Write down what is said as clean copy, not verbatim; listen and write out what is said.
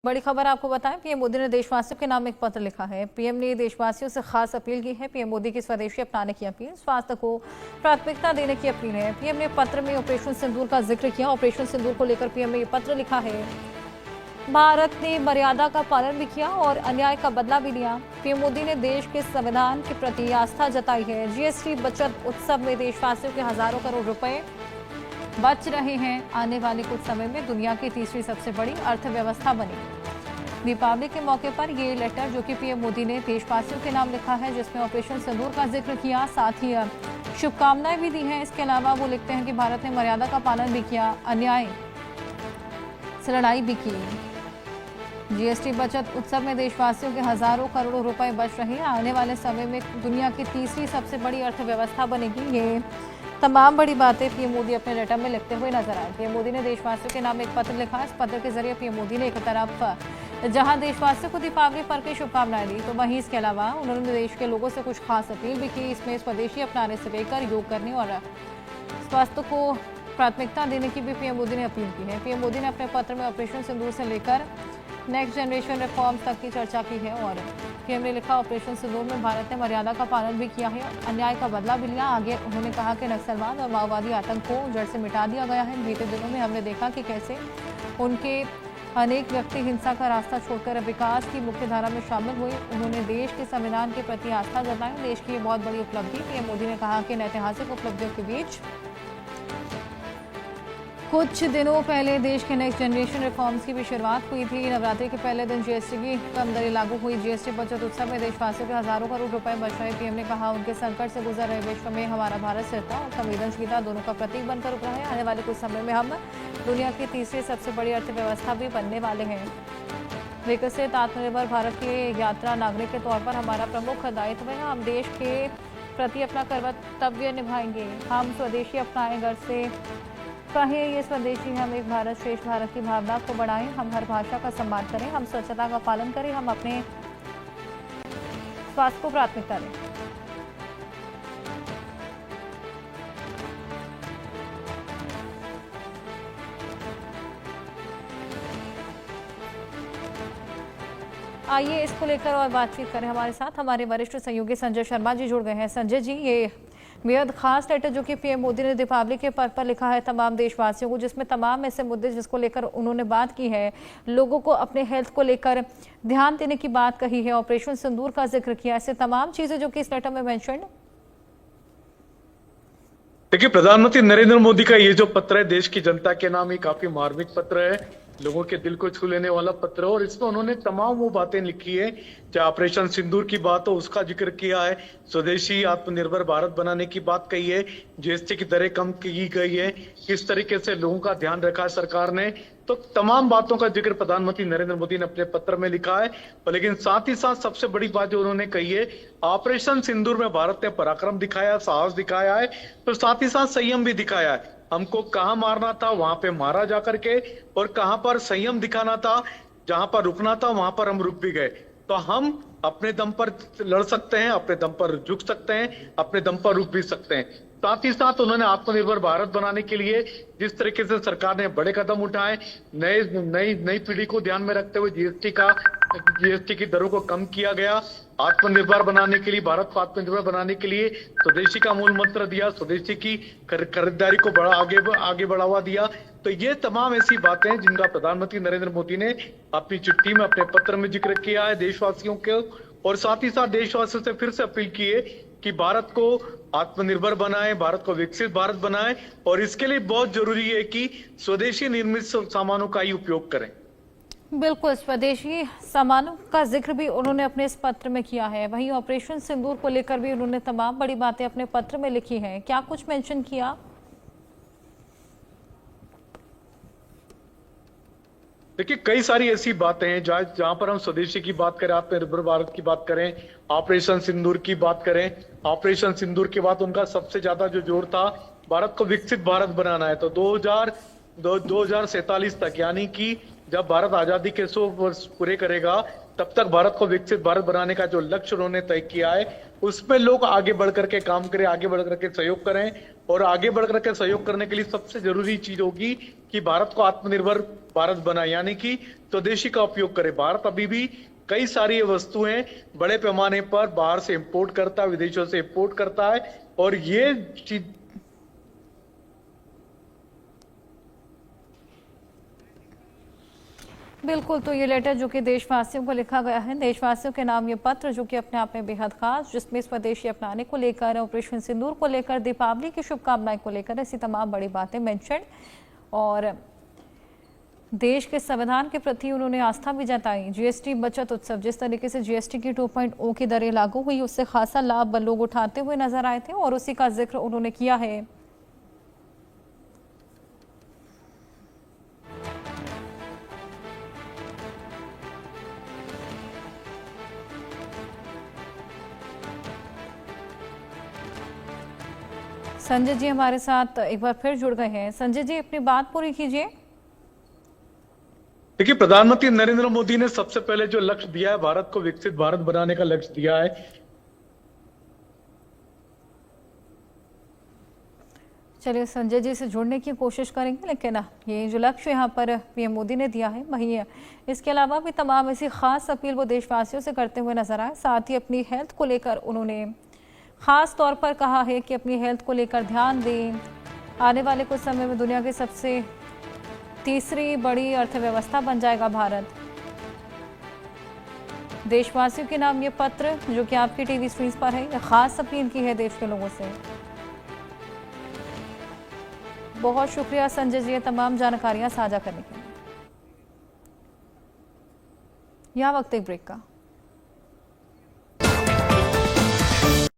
बड़ी खबर आपको बताएं, पीएम मोदी ने देशवासियों के नाम एक पत्र लिखा है। पीएम ने देशवासियों से खास अपील की है। पीएम मोदी की स्वदेशी अपनाने की अपील, स्वास्थ्य को प्राथमिकता देने की अपील है। पीएम ने पत्र में ऑपरेशन सिंदूर का जिक्र किया। ऑपरेशन सिंदूर को लेकर पीएम ने ये पत्र लिखा है। भारत ने मर्यादा का पालन भी किया और अन्याय का बदला भी लिया। पीएम मोदी ने देश के संविधान के प्रति आस्था जताई है। जीएसटी बचत उत्सव में देशवासियों के हजारों करोड़ रुपए बच रहे हैं। आने वाले कुछ समय में दुनिया की तीसरी सबसे बड़ी अर्थव्यवस्था बनेगी। दीपावली के मौके पर ये लेटर जो कि पीएम मोदी ने देशवासियों के नाम लिखा है, जिसमें ऑपरेशन सिंदूर का जिक्र किया, साथ ही शुभकामनाएं भी दी हैं। इसके अलावा वो लिखते हैं कि भारत ने मर्यादा का पालन भी किया, अन्याय से लड़ाई भी की। जीएसटी बचत उत्सव में देशवासियों के हजारों करोड़ों रुपए बच रहे हैं। आने वाले समय में दुनिया की तीसरी सबसे बड़ी अर्थव्यवस्था बनेगी। ये तमाम बड़ी बातें पीएम मोदी अपने लेटर में लिखते हुए नजर आए। पीएम मोदी ने देशवासियों के नाम एक पत्र लिखा। इस पत्र के जरिए पीएम मोदी ने एक तरफ जहां देशवासियों को दीपावली पर्व की शुभकामनाएं दी, तो वहीं इसके अलावा उन्होंने देश के लोगों से कुछ खास अपील भी की। इसमें स्वदेशी अपनाने से लेकर योग करने और स्वास्थ्य को प्राथमिकता देने की भी पीएम मोदी ने अपील की है। पीएम मोदी ने अपने पत्र में ऑपरेशन सिंदूर से लेकर नेक्स्ट जनरेशन रिफॉर्म्स तक की चर्चा की है और पीएम ने लिखा, ऑपरेशन सिंदूर में भारत ने मर्यादा का पालन भी किया है, अन्याय का बदला भी लिया। आगे उन्होंने कहा कि नक्सलवाद और माओवादी आतंक को जड़ से मिटा दिया गया है। बीते दिनों में हमने देखा कि कैसे उनके अनेक व्यक्ति हिंसा का रास्ता छोड़कर विकास की मुख्य धारा में शामिल हुए। उन्होंने देश के संविधान के प्रति आस्था जताई। देश की बहुत बड़ी उपलब्धि। पीएम मोदी ने कहा कि इन ऐतिहासिक उपलब्धियों के बीच कुछ दिनों पहले देश के नेक्स्ट जनरेशन रिफॉर्म्स की भी शुरुआत हुई थी। नवरात्रि के पहले दिन जीएसटी की कम दरें लागू हुई। जीएसटी बचत उत्सव में देशवासियों के हजारों करोड़ रुपए बच रहे। पीएम ने कहा, उनके संकट से गुजर रहे विश्व में हमारा भारत स्थिरता और संवेदनशीलता दोनों का प्रतीक बनकर उभरा है। आने वाले कुछ समय में हम दुनिया की तीसरी सबसे बड़ी अर्थव्यवस्था भी बनने वाले हैं। विकसित आत्मनिर्भर भारत की यात्रा नागरिक के तौर पर हमारा प्रमुख दायित्व है। हम देश के प्रति अपना कर्तव्य निभाएंगे। हम स्वदेशी अपनाएं, घर से कहें ये स्वदेशी, हम एक भारत श्रेष्ठ भारत की भावना को बढ़ाएं। हम हर भाषा का सम्मान करें, हम स्वच्छता का पालन करें, हम अपने स्वास्थ्य को प्राथमिकता दें। आइए इसको लेकर और बातचीत करें। हमारे साथ हमारे वरिष्ठ सहयोगी संजय शर्मा जी जुड़ गए हैं। संजय जी, ये बेहद खास लेटर जो कि पीएम मोदी ने दीपावली के पर्व पर लिखा है तमाम देशवासियों को, जिसमें तमाम ऐसे मुद्दे जिसको लेकर उन्होंने बात की है, लोगों को अपने हेल्थ को लेकर ध्यान देने की बात कही है, ऑपरेशन सिंदूर का जिक्र किया, ऐसे तमाम चीजें जो कि इस लेटर में मेंशन। देखिए, प्रधानमंत्री नरेंद्र मोदी का ये जो पत्र है देश की जनता के नाम ही काफी मार्मिक पत्र है, लोगों के दिल को छू लेने वाला पत्र है। और इसमें उन्होंने तमाम वो बातें लिखी है, चाहे ऑपरेशन सिंदूर की बात हो उसका जिक्र किया है, स्वदेशी आत्मनिर्भर भारत बनाने की बात कही है, जीएसटी की दरें कम की गई है, किस तरीके से लोगों का ध्यान रखा है सरकार ने। तो तमाम बातों का जिक्र प्रधानमंत्री नरेंद्र मोदी ने अपने पत्र में लिखा है। लेकिन साथ ही साथ सबसे बड़ी बात जो उन्होंने कही है, ऑपरेशन सिंदूर में भारत ने पराक्रम दिखाया, साहस दिखाया है, तो साथ ही साथ संयम भी दिखाया है। हमको कहां मारना था वहां पे मारा जा करके, और कहां पर संयम दिखाना था, जहां पर रुकना था वहां पर हम रुक भी गए। तो हम अपने दम पर लड़ सकते हैं, अपने दम पर झुक सकते हैं, अपने दम पर रुक भी सकते हैं। साथ ही साथ उन्होंने आत्मनिर्भर भारत बनाने के लिए जिस तरीके से सरकार ने बड़े कदम उठाए, नई पीढ़ी को ध्यान में रखते हुए जीएसटी की दरों को कम किया गया, आत्मनिर्भर बनाने के लिए, भारत को आत्मनिर्भर बनाने के लिए स्वदेशी का मूल मंत्र दिया, स्वदेशी की खरीदारी को आगे बढ़ावा दिया। तो ये तमाम ऐसी बातें हैं जिनका प्रधानमंत्री नरेंद्र मोदी ने अपनी चिट्ठी में, अपने पत्र में जिक्र किया है देशवासियों को। और साथ ही साथ देशवासियों से फिर से अपील की है कि भारत को आत्मनिर्भर बनाएं, भारत को विकसित भारत बनाएं, और इसके लिए बहुत जरूरी है कि स्वदेशी निर्मित सामानों का ही उपयोग करें। बिल्कुल, स्वदेशी सामानों का जिक्र भी उन्होंने अपने इस पत्र में किया है। वहीं ऑपरेशन सिंदूर को लेकर भी उन्होंने तमाम बड़ी बातें अपने पत्र में लिखी हैं। क्या कुछ मेंशन किया? देखिए, कई सारी ऐसी बातें हैं जहां पर हम स्वदेशी की बात करें, आत्मनिर्भर भारत की बात करें, ऑपरेशन सिंदूर की बात करें। ऑपरेशन सिंदूर के बाद उनका सबसे ज्यादा जो जोर था, भारत को विकसित भारत बनाना है। तो 2047 तक, यानी कि जब भारत आजादी के 100 वर्ष पूरे करेगा, तब तक भारत को विकसित भारत बनाने का जो लक्ष्य उन्होंने तय किया है, उसमें लोग आगे बढ़ करके काम करें, आगे बढ़ करके सहयोग करें। और आगे बढ़ करके सहयोग करने के लिए सबसे जरूरी चीज होगी कि भारत को आत्मनिर्भर भारत बनाए, यानी कि स्वदेशी का उपयोग करे। भारत अभी भी कई सारी वस्तुएं बड़े पैमाने पर बाहर से इंपोर्ट करता है, विदेशों से इंपोर्ट करता है, और ये चीज बिल्कुल, तो ये लेटर जो कि देशवासियों को लिखा गया है, देशवासियों के नाम ये पत्र जो कि अपने आप में बेहद खास, जिसमें स्वदेशी अपनाने को लेकर, ऑपरेशन सिंदूर को लेकर, दीपावली की शुभकामनाएं को लेकर ऐसी तमाम बड़ी बातें मेंशन, और देश के संविधान के प्रति उन्होंने आस्था भी जताई। जीएसटी बचत उत्सव, जिस तरीके से जीएसटी की 2.0 की दरें लागू हुई, उससे खासा लाभ लोग उठाते हुए नजर आए थे और उसी का जिक्र उन्होंने किया है। संजय जी हमारे साथ एक बार फिर जुड़ गए हैं। संजय जी, अपनी बात पूरी कीजिए। देखिए, प्रधानमंत्री नरेंद्र मोदी ने सबसे पहले जो लक्ष्य दिया है, भारत को विकसित भारत बनाने का लक्ष्य दिया है। चलिए, संजय जी से जुड़ने की कोशिश करेंगे, लेकिन ये जो लक्ष्य यहाँ पर पीएम मोदी ने दिया है, वहीं इसके अलावा भी तमाम ऐसी खास अपील वो देशवासियों से करते हुए नजर आए। साथ ही अपनी हेल्थ को लेकर उन्होंने खास तौर पर कहा है कि अपनी हेल्थ को लेकर ध्यान दें। आने वाले कुछ समय में दुनिया की सबसे तीसरी बड़ी अर्थव्यवस्था बन जाएगा भारत। देशवासियों के नाम ये पत्र जो कि आपकी टीवी स्क्रीन पर है, खास अपील की है देश के लोगों से। बहुत शुक्रिया संजय जी, तमाम जानकारियां साझा करने के लिए। यह वक्त एक ब्रेक का।